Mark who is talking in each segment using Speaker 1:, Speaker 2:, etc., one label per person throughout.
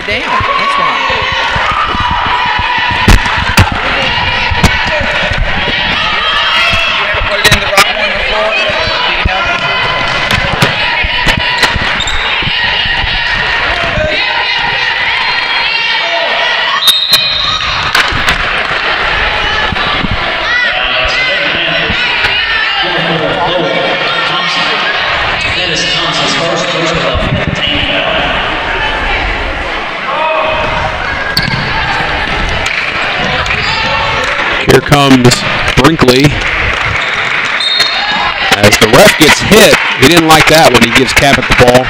Speaker 1: down. That's why. You ever put it in the right one before? Dig it out.
Speaker 2: Here comes Brinkley. As the ref gets hit, he didn't like that when he gives Cabot the ball.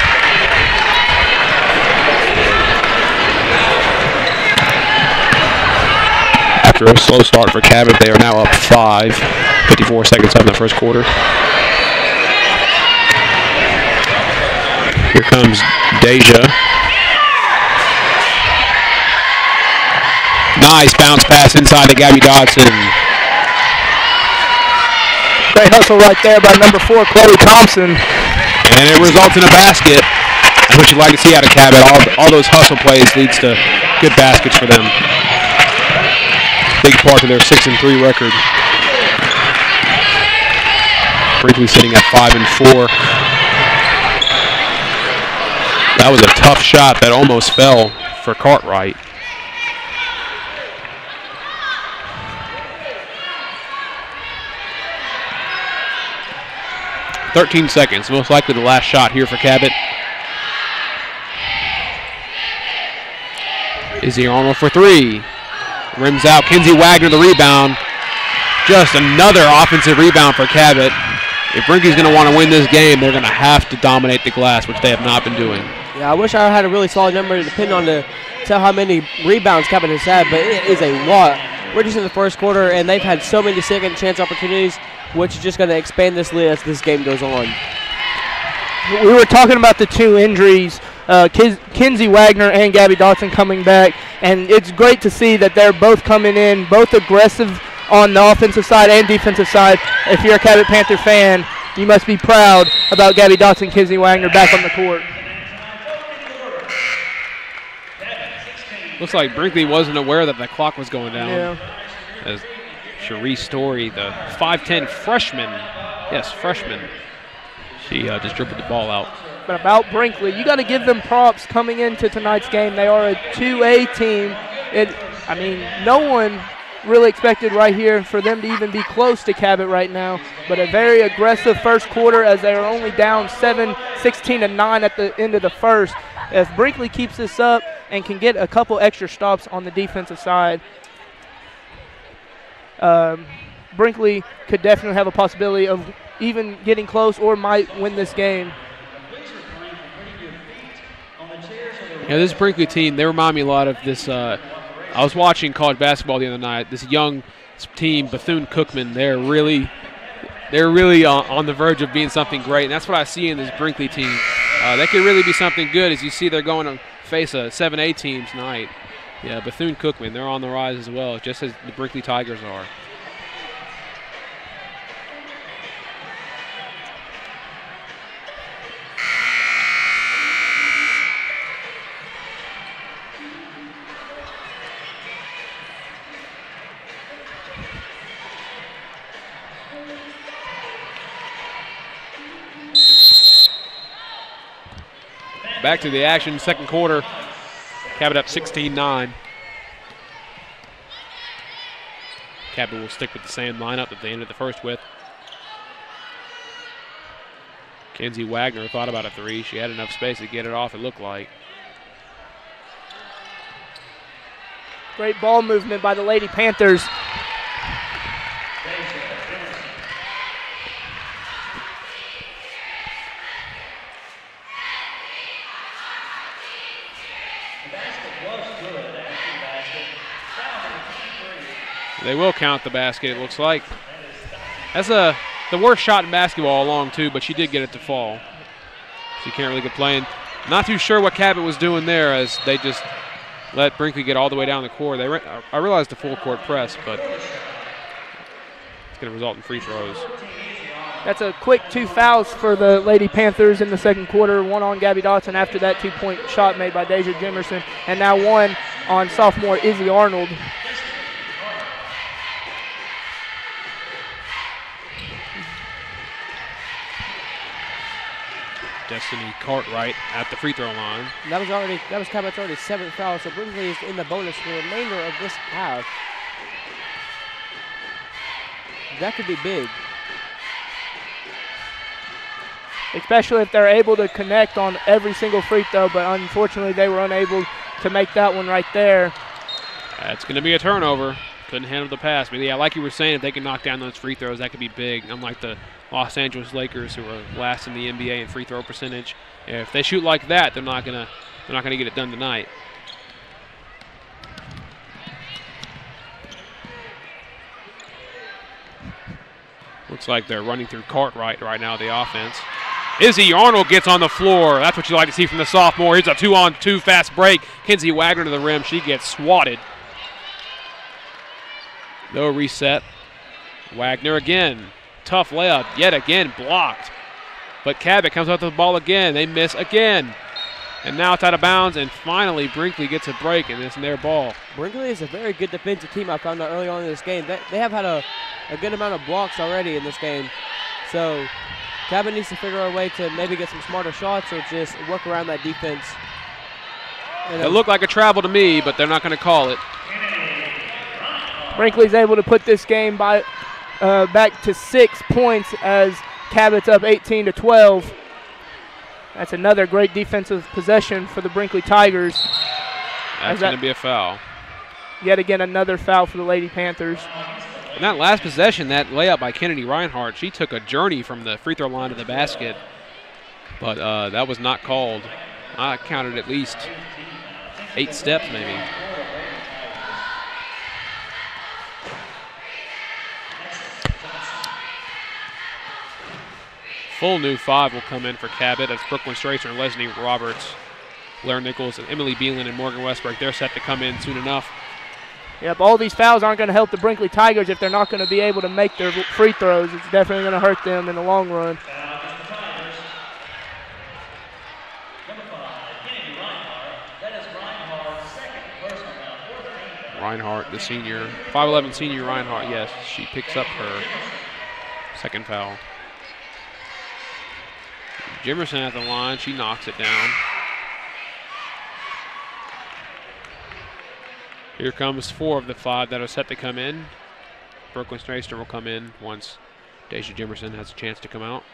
Speaker 2: After a slow start for Cabot, they are now up 5. 54 seconds left in the first quarter. Here comes Deja. Nice bounce pass inside to Gabby Dodson.
Speaker 3: Great hustle right there by number 4, Chloe Thompson.
Speaker 2: And it results in a basket. That's what you'd like to see out of Cabot. All those hustle plays leads to good baskets for them. Big part of their 6-3 record. Brinkley sitting at 5-4. That was a tough shot that almost fell for Cartwright. 13 seconds, most likely the last shot here for Cabot. Izzy Arnold for 3. Rims out, Kinsey Wagner the rebound. Just another offensive rebound for Cabot. If Brinkley's going to want to win this game, they're going to have to dominate the glass, which they have not been doing.
Speaker 4: Yeah, I wish I had a really solid number to depend on to tell how many rebounds Cabot has had, but it is a lot. We're just in the first quarter, and they've had so many second chance opportunities, which is just going to expand this lead as this game goes on.
Speaker 3: We were talking about the 2 injuries, Kinsey Wagner and Gabby Dodson coming back, and it's great to see that they're both coming in, both aggressive on the offensive side and defensive side. If you're a Cabot Panther fan, you must be proud about Gabby Dodson and Kinsey Wagner back on the court.
Speaker 2: Looks like Brinkley wasn't aware that the clock was going down.
Speaker 3: Yeah.
Speaker 2: As Cherie Story, the 5'10 freshman, yes, freshman, she just dribbled the ball out.
Speaker 3: But about Brinkley, you got to give them props coming into tonight's game. They are a 2A team. I mean, no one really expected right here for them to even be close to Cabot right now. But a very aggressive first quarter as they are only down 16-9 at the end of the first. If Brinkley keeps this up and can get a couple extra stops on the defensive side, Brinkley could definitely have a possibility of even getting close or might win this game.
Speaker 2: Yeah, this Brinkley team, they remind me a lot of this. I was watching college basketball the other night. This young team, Bethune-Cookman, they're really on the verge of being something great, and that's what I see in this Brinkley team. They could really be something good, as you see they're going to face a 7A team tonight. Yeah, Bethune-Cookman, they're on the rise as well, just as the Brinkley Tigers are. Back to the action, second quarter. Cabot up 16-9. Cabot will stick with the same lineup that they ended the first with. Kinsey Wagner thought about a 3. She had enough space to get it off, it looked like.
Speaker 3: Great ball movement by the Lady Panthers.
Speaker 2: They will count the basket, it looks like. That's the worst shot in basketball along, too, but she did get it to fall. So you can't really complain. Not too sure what Cabot was doing there as they just let Brinkley get all the way down the court. I realized the full court press, but it's going to result in free throws.
Speaker 3: That's a quick 2 fouls for the Lady Panthers in the second quarter. One on Gabby Dotson after that 2-point shot made by Deja Jimerson, and now one on sophomore Izzy Arnold.
Speaker 2: Destiny Cartwright at the free throw line.
Speaker 4: That was Cabot's already 7th foul, so Brinkley is in the bonus for the remainder of this half. That could be big.
Speaker 3: Especially if they're able to connect on every single free throw, but unfortunately they were unable to make that one right there.
Speaker 2: That's going to be a turnover. Couldn't handle the pass. But yeah, like you were saying, if they can knock down those free throws, that could be big. Unlike the Los Angeles Lakers, who are last in the NBA in free throw percentage. If they shoot like that, they're not gonna get it done tonight. Looks like they're running through Cartwright right now, the offense. Izzy Arnold gets on the floor. That's what you like to see from the sophomore. Here's a 2-on-2 fast break. Kinsey Wagner to the rim. She gets swatted. No reset. Wagner again. Tough layup. Yet again blocked. But Cabot comes out to the ball again. They miss again. And now it's out of bounds, and finally Brinkley gets a break, and it's their ball.
Speaker 4: Brinkley is a very good defensive team. I found out early on in this game. They have had a good amount of blocks already in this game. So Cabot needs to figure out a way to maybe get some smarter shots or just work around that defense.
Speaker 2: It looked like a travel to me, but they're not going to call it.
Speaker 3: Brinkley's able to put this game back to 6 points as Cabot's up 18-12. That's another great defensive possession for the Brinkley Tigers.
Speaker 2: That's going to be a foul.
Speaker 3: Yet again, another foul for the Lady Panthers.
Speaker 2: In that last possession, that layup by Kennedy Reinhardt, she took a journey from the free throw line to the basket, but that was not called. I counted at least 8 steps maybe. Full new 5 will come in for Cabot as Brooklyn Stracer and Leslie Roberts, Blair Nichols, and Emily Beelan and Morgan Westbrook. They're set to come in soon enough.
Speaker 3: Yep, all these fouls aren't going to help the Brinkley Tigers if they're not going to be able to make their free throws. It's definitely going to hurt them in the long run.
Speaker 2: Reinhardt, the senior, 5'11" senior Reinhardt, yes, she picks up her second foul. Jimerson at the line, she knocks it down. Here comes 4 of the 5 that are set to come in. Brooklyn Stracer will come in once Deja Jimerson has a chance to come out.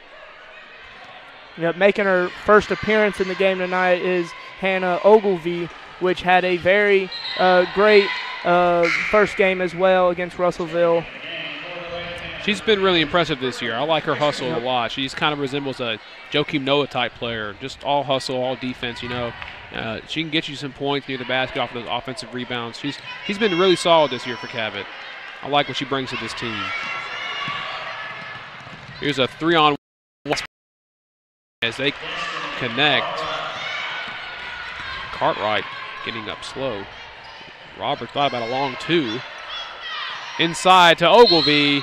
Speaker 3: Yep, making her first appearance in the game tonight is Hannah Ogilvie, which had a very great first game as well against Russellville.
Speaker 2: She's been really impressive this year. I like her hustle a lot. She kind of resembles a Joakim Noah type player, just all hustle, all defense, you know. She can get you some points near the basket off of those offensive rebounds. She's been really solid this year for Cabot. I like what she brings to this team. Here's a 3-on-1 as they connect. Cartwright getting up slow. Robert thought about a long 2. Inside to Ogilvie.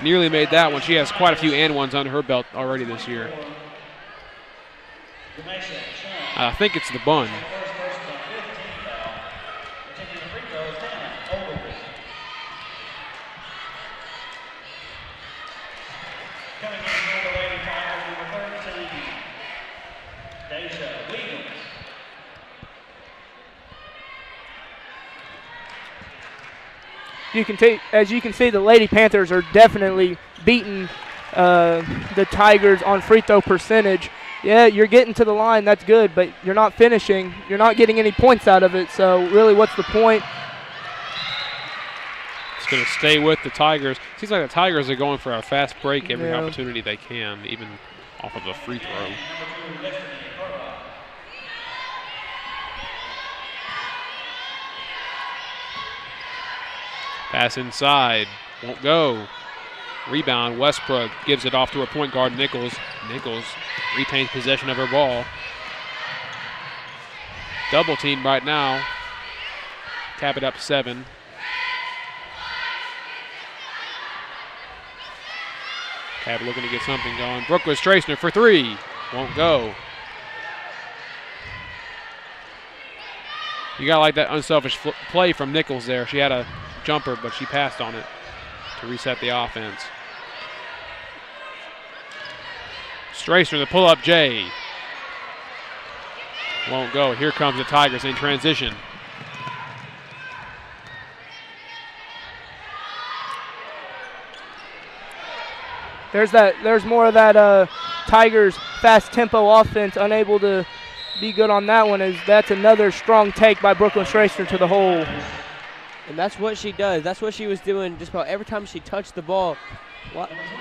Speaker 2: Nearly made that one. She has quite a few and ones under her belt already this year. I think it's the bun.
Speaker 3: As you can see, the Lady Panthers are definitely beating the Tigers on free throw percentage. Yeah, you're getting to the line, that's good, but you're not finishing. You're not getting any points out of it, so really what's the point?
Speaker 2: It's going to stay with the Tigers. Seems like the Tigers are going for a fast break every opportunity they can, even off of a free throw. Pass inside, won't go. Rebound, Westbrook gives it off to her point guard, Nichols. Nichols retains possession of her ball. Double team right now. Cabot up 7. Cabot looking to get something going. Brooklyn Strasner for 3. Won't go. You got to like that unselfish play from Nichols there. She had a jumper, but she passed on it to reset the offense. Strasner, the pull-up J. Won't go. Here comes the Tigers in transition.
Speaker 3: There's more of that Tigers fast tempo offense, unable to be good on that one, as that's another strong take by Brooklyn Strasner to the hole.
Speaker 4: And that's what she does. That's what she was doing just about every time she touched the ball.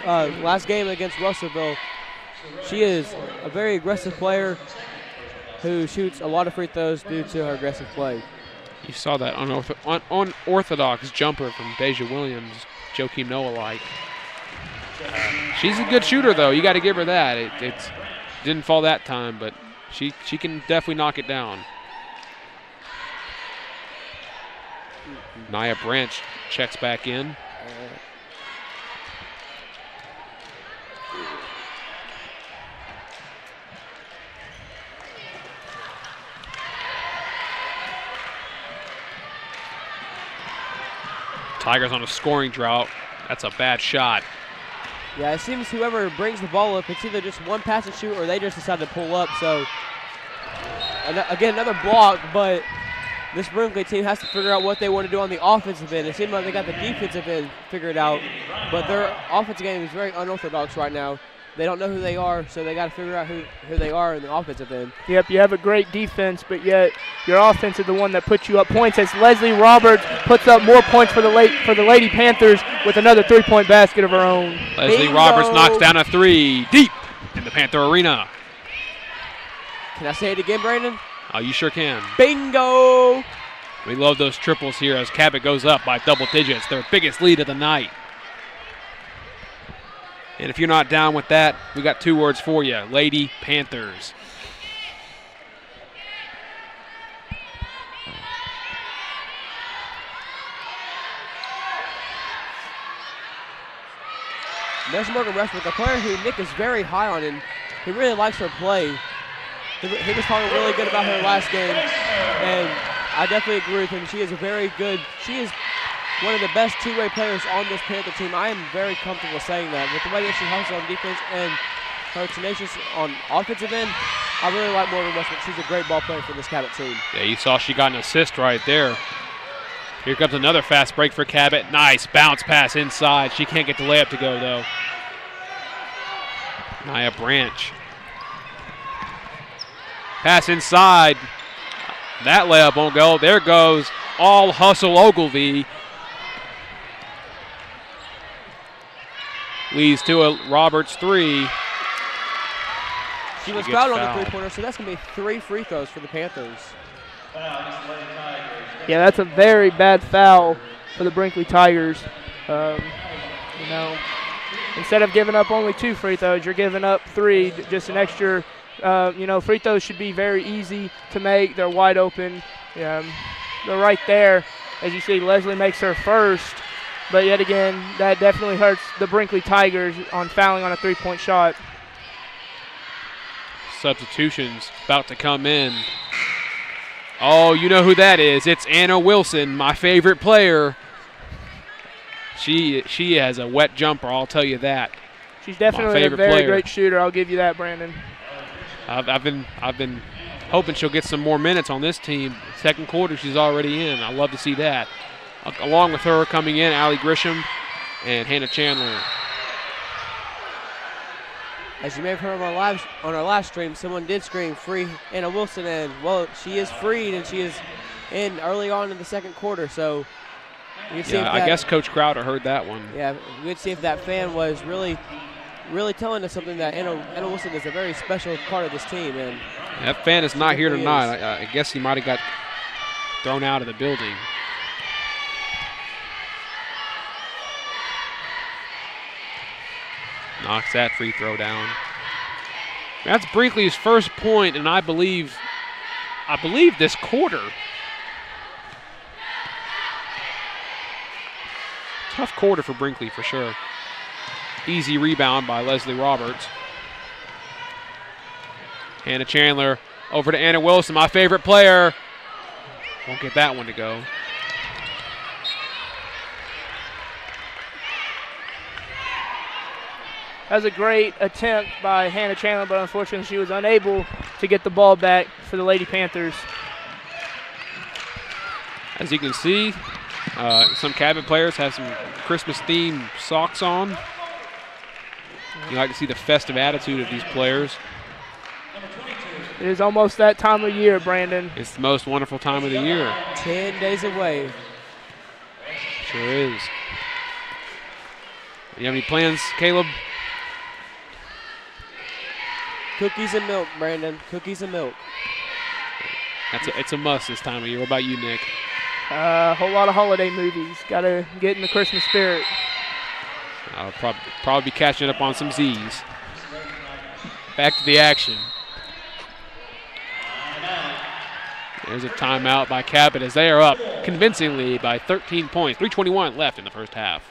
Speaker 4: Last game against Russellville, she is a very aggressive player who shoots a lot of free throws due to her aggressive play.
Speaker 2: You saw that unorthodox jumper from Deja Williams, Joakim Noah-like. She's a good shooter, though. You got to give her that. It didn't fall that time, but she can definitely knock it down. Nia Branch checks back in. Tigers on a scoring drought. That's a bad shot.
Speaker 4: Yeah, it seems whoever brings the ball up, it's either just one pass and shoot or they just decide to pull up. So, again, another block, but this Brinkley team has to figure out what they want to do on the offensive end. It seems like they got the defensive end figured out, but their offensive game is very unorthodox right now. They don't know who they are, so they got to figure out who they are in the offensive end.
Speaker 3: Yep, you have a great defense, but yet your offense is the one that puts you up points, as Leslie Roberts puts up more points for the Lady Panthers with another 3-point basket of her own.
Speaker 2: Leslie Roberts knocks down a 3 deep in the Panther Arena.
Speaker 4: Can I say it again, Brandon?
Speaker 2: Oh, you sure can.
Speaker 4: Bingo!
Speaker 2: We love those triples here as Cabot goes up by double digits, their biggest lead of the night. And if you're not down with that, we got 2 words for you: Lady Panthers.
Speaker 4: There's Morgan Westbrook, a player who Nick is very high on, and he really likes her play. He was talking really good about her last game, and I definitely agree with him. She is she is one of the best two-way players on this Panther team. I am very comfortable saying that. With the way that she hustles on defense and her tenacious on offensive end, I really like Morgan Westbrook. She's a great ball player for this Cabot team.
Speaker 2: Yeah, you saw she got an assist right there. Here comes another fast break for Cabot. Nice bounce pass inside. She can't get the layup to go, though. Nia Branch. Pass inside. That layup won't go. There goes all hustle Ogilvy. Leads to a Roberts 3.
Speaker 4: She was fouled on the three-pointer, so that's going to be 3 free throws for the Panthers.
Speaker 3: Yeah, that's a very bad foul for the Brinkley Tigers. Instead of giving up only 2 free throws, you're giving up 3, just an extra. Free throws should be very easy to make. They're wide open. They're right there. As you see, Leslie makes her first. But yet again, that definitely hurts the Brinkley Tigers on fouling on a 3-point shot.
Speaker 2: Substitutions about to come in. Oh, you know who that is. It's Anna Wilson, my favorite player. She has a wet jumper, I'll tell you that.
Speaker 3: She's definitely a very great shooter. I'll give you that, Brandon.
Speaker 2: I've been hoping she'll get some more minutes on this team. Second quarter, she's already in. I love to see that. Along with her coming in, Allie Grisham and Hannah Chandler.
Speaker 4: As you may have heard on our live stream, someone did scream free Anna Wilson, and well, she is freed and she is in early on in the second quarter. So you can see
Speaker 2: I guess Coach Crowder heard that one.
Speaker 4: Yeah, we could see if that fan was really telling us something, that Anna Wilson is a very special part of this team. And
Speaker 2: that fan is not here tonight. I guess he might have got thrown out of the building. Knocks that free throw down. That's Brinkley's first point, and I believe this quarter. Tough quarter for Brinkley for sure. easy rebound by Leslie Roberts. Hannah Chandler over to Anna Wilson, my favorite player. Won't get that one to go.
Speaker 3: That was a great attempt by Hannah Chandler, but unfortunately she was unable to get the ball back for the Lady Panthers.
Speaker 2: As you can see, some Cabot players have some Christmas-themed socks on. You like to see the festive attitude of these players.
Speaker 3: It is almost that time of year, Brandon.
Speaker 2: It's the most wonderful time of the year.
Speaker 4: 10 days away.
Speaker 2: Sure is. You have any plans, Caleb?
Speaker 4: Cookies and milk, Brandon. Cookies and milk.
Speaker 2: It's a must this time of year. What about you, Nick?
Speaker 3: A whole lot of holiday movies. Got to get in the Christmas spirit.
Speaker 2: I'll probably be catching up on some Z's. Back to the action. There's a timeout by Cabot as they are up convincingly by 13 points. 3:21 left in the first half.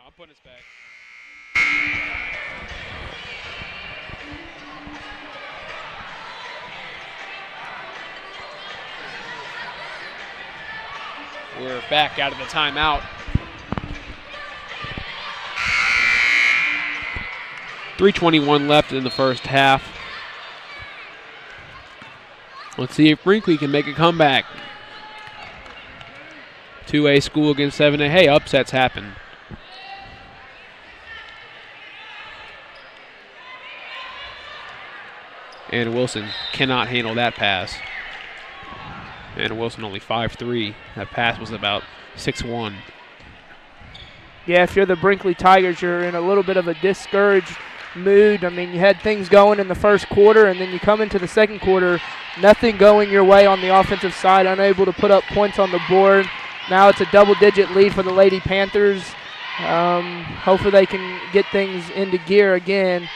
Speaker 2: I'm putting us back. We're back out of the timeout. 3:21 left in the first half. Let's see if Brinkley can make a comeback. 2A school against 7A. Hey, upsets happen. Anna Wilson cannot handle that pass. Anna Wilson only 5'3". That pass was about 6'1".
Speaker 3: Yeah, if you're the Brinkley Tigers, you're in a little bit of a discouraged mood. I mean, you had things going in the first quarter, and then you come into the second quarter, nothing going your way on the offensive side, unable to put up points on the board. Now it's a double-digit lead for the Lady Panthers. Hopefully they can get things into gear again.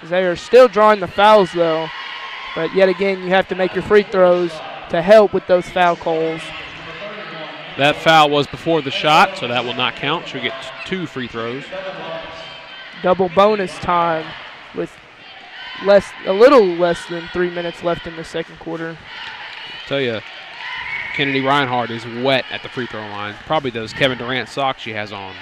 Speaker 3: They are still drawing the fouls, though. But yet again, you have to make your free throws to help with those foul calls.
Speaker 2: That foul was before the shot, so that will not count. She'll get 2 free throws.
Speaker 3: Double bonus time with a little less than 3 minutes left in the second quarter.
Speaker 2: I'll tell you, Kennedy Reinhardt is wet at the free throw line. Probably those Kevin Durant socks she has on.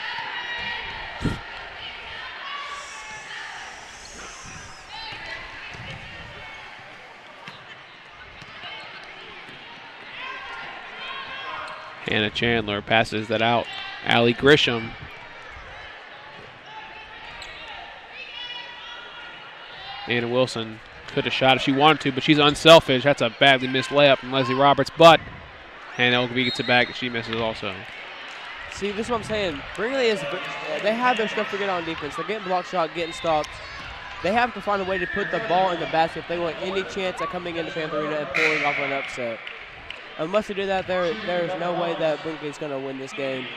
Speaker 2: Hannah Chandler passes that out. Allie Grisham. Anna Wilson could have shot if she wanted to, but she's unselfish. That's a badly missed layup from Leslie Roberts, but Hannah Ogilvie gets it back and she misses also.
Speaker 4: See, this is what I'm saying. Brinkley they have their stuff figured out on defense. They're getting block shot, getting stops. They have to find a way to put the ball in the basket if they want any chance at coming into Panther Arena and pulling off an upset. Unless they do that, there's no way that Brinkley's going to win this game.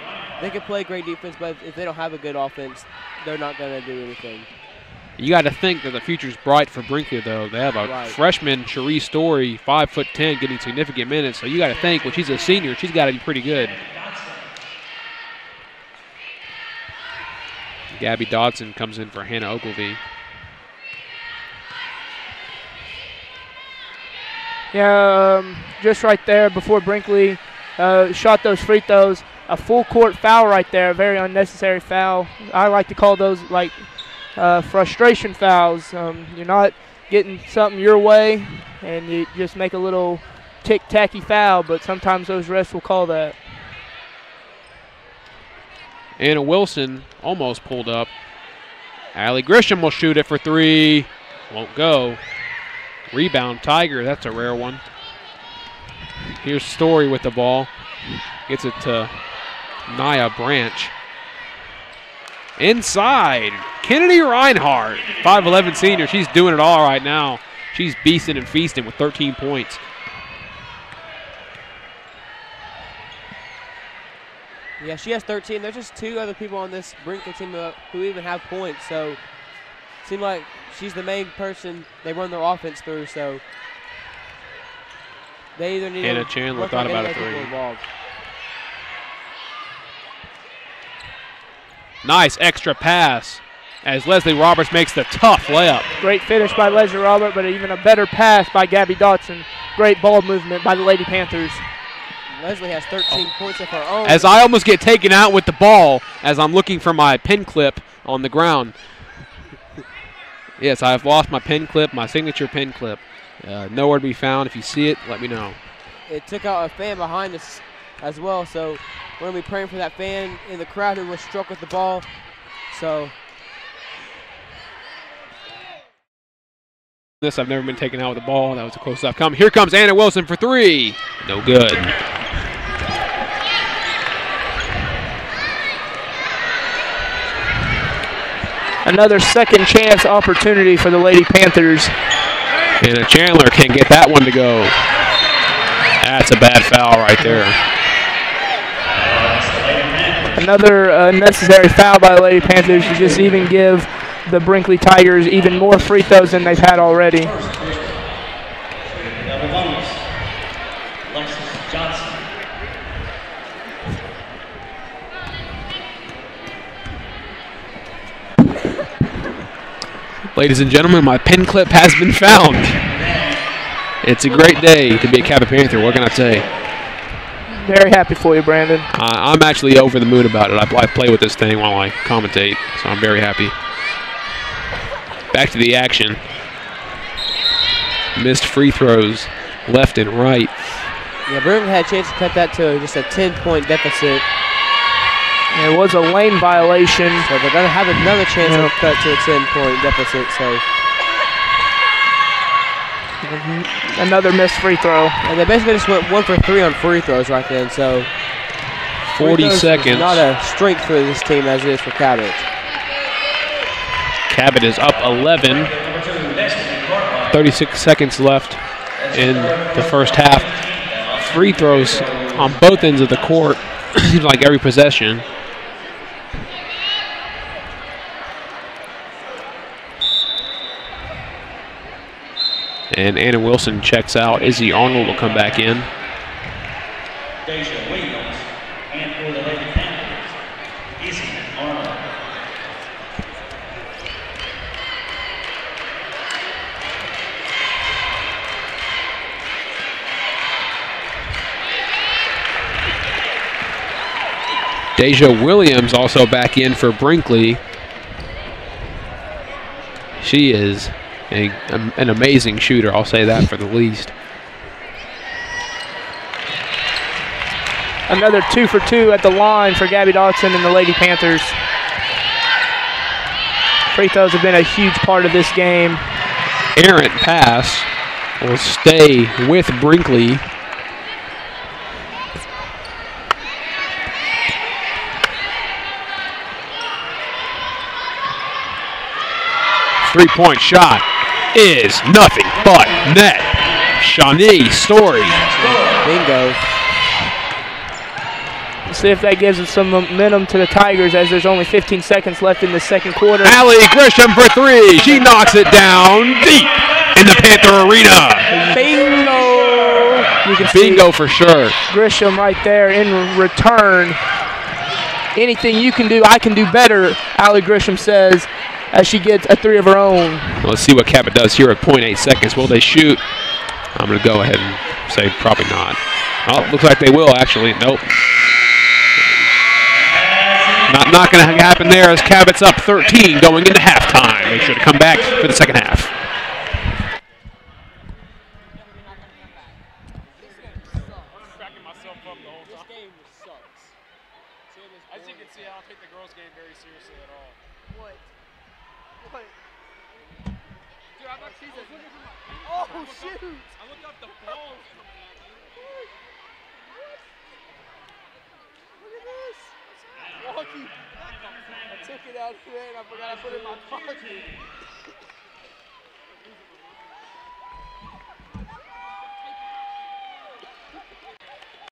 Speaker 4: They can play great defense, but if they don't have a good offense, they're not going to do anything.
Speaker 2: You got to think that the future's bright for Brinkley, though. They have a freshman, Cherie Story, 5'10", getting significant minutes. So you got to think, when she's a senior, she's got to be pretty good. Gabby Dodson comes in for Hannah Ogilvie.
Speaker 3: Yeah, just right there before Brinkley shot those free throws. A full court foul right there, a very unnecessary foul. I like to call those like frustration fouls. You're not getting something your way, and you just make a little tick-tacky foul, but sometimes those refs will call that.
Speaker 2: Anna Wilson almost pulled up. Allie Grisham will shoot it for 3. Won't go. Rebound, Tiger. That's a rare one. Here's Story with the ball. Gets it to Nia Branch. Inside, Kennedy Reinhardt, 5'11" senior. She's doing it all right now. She's beasting and feasting with 13 points.
Speaker 4: Yeah, she has 13. There's just 2 other people on this Brinkley team who even have points. So it seems like she's the main person they run their offense through. So they either need
Speaker 2: Hannah
Speaker 4: to
Speaker 2: Chandler
Speaker 4: work
Speaker 2: thought
Speaker 4: on
Speaker 2: about
Speaker 4: getting
Speaker 2: a
Speaker 4: other
Speaker 2: 3.
Speaker 4: people involved.
Speaker 2: Nice extra pass as Leslie Roberts makes the tough layup.
Speaker 3: Great finish by Leslie Robert, but even a better pass by Gabby Dotson. Great ball movement by the Lady Panthers.
Speaker 4: Leslie has 13 points of her own.
Speaker 2: As I almost get taken out with the ball as I'm looking for my pin clip on the ground. Yes, I've lost my pin clip, my signature pin clip. Nowhere to be found. If you see it, let me know.
Speaker 4: It took out a fan behind us as well, so we're going to be praying for that fan in the crowd who was struck with the ball. So
Speaker 2: this, I've never been taken out with the ball. That was a close up come. Here comes Anna Wilson for 3. No good.
Speaker 3: Another second chance opportunity for the Lady Panthers.
Speaker 2: Hannah Chandler can't get that one to go. That's a bad foul right there.
Speaker 3: Another unnecessary foul by the Lady Panthers to just even give the Brinkley Tigers even more free throws than they've had already.
Speaker 2: Ladies and gentlemen, my pin clip has been found. It's a great day to be a Cabot Panther. What can I say?
Speaker 3: Very happy for you, Brandon.
Speaker 2: I'm actually over the moon about it. I play with this thing while I commentate, so I'm very happy. Back to the action. Missed free throws left and right.
Speaker 4: yeah, Brinkley had a chance to cut that to just a 10-point deficit.
Speaker 3: It was a lane violation.
Speaker 4: So they're going to have another chance to cut to a 10-point deficit. So
Speaker 3: another missed free throw.
Speaker 4: and they basically just went 1 for 3 on free throws right then. So
Speaker 2: 40 seconds.
Speaker 4: Not a strength for this team as it is for Cabot.
Speaker 2: Cabot is up 11. 36 seconds left in the first half. Free throws on both ends of the court. Seems like every possession. And Anna Wilson checks out. Izzy Arnold will come back in.
Speaker 5: Deja Williams, and for the Lady Panthers, Izzy Arnold.
Speaker 2: Deja Williams also back in for Brinkley. She is an amazing shooter, I'll say that for the least.
Speaker 3: Another 2 for 2 at the line for Gabby Dotson and the Lady Panthers. Free throws have been a huge part of this game.
Speaker 2: Errant pass will stay with Brinkley. Three-point shot is nothing but net. Shawnee Story.
Speaker 4: Bingo.
Speaker 3: Let's see if that gives us some momentum to the Tigers as there's only 15 seconds left in the second quarter.
Speaker 2: Allie Grisham for 3. She knocks it down deep in the Panther Arena.
Speaker 3: Bingo! You can see
Speaker 2: Bingo for sure.
Speaker 3: Grisham right there in return. Anything you can do, I can do better, Allie Grisham says, as she gets a 3 of her own.
Speaker 2: Let's see what Cabot does here at 0.8 seconds. Will they shoot? I'm going to go ahead and say probably not. Oh, looks like they will, actually. Nope. Not going to happen there as Cabot's up 13 going into halftime. Make sure to come back for the second half.
Speaker 6: As you can see, I don't take the
Speaker 3: Oh, shoot.
Speaker 2: I looked up the balls coming at me.
Speaker 3: Look at this. Walkie. I took it out of there and I forgot I put it in my pocket.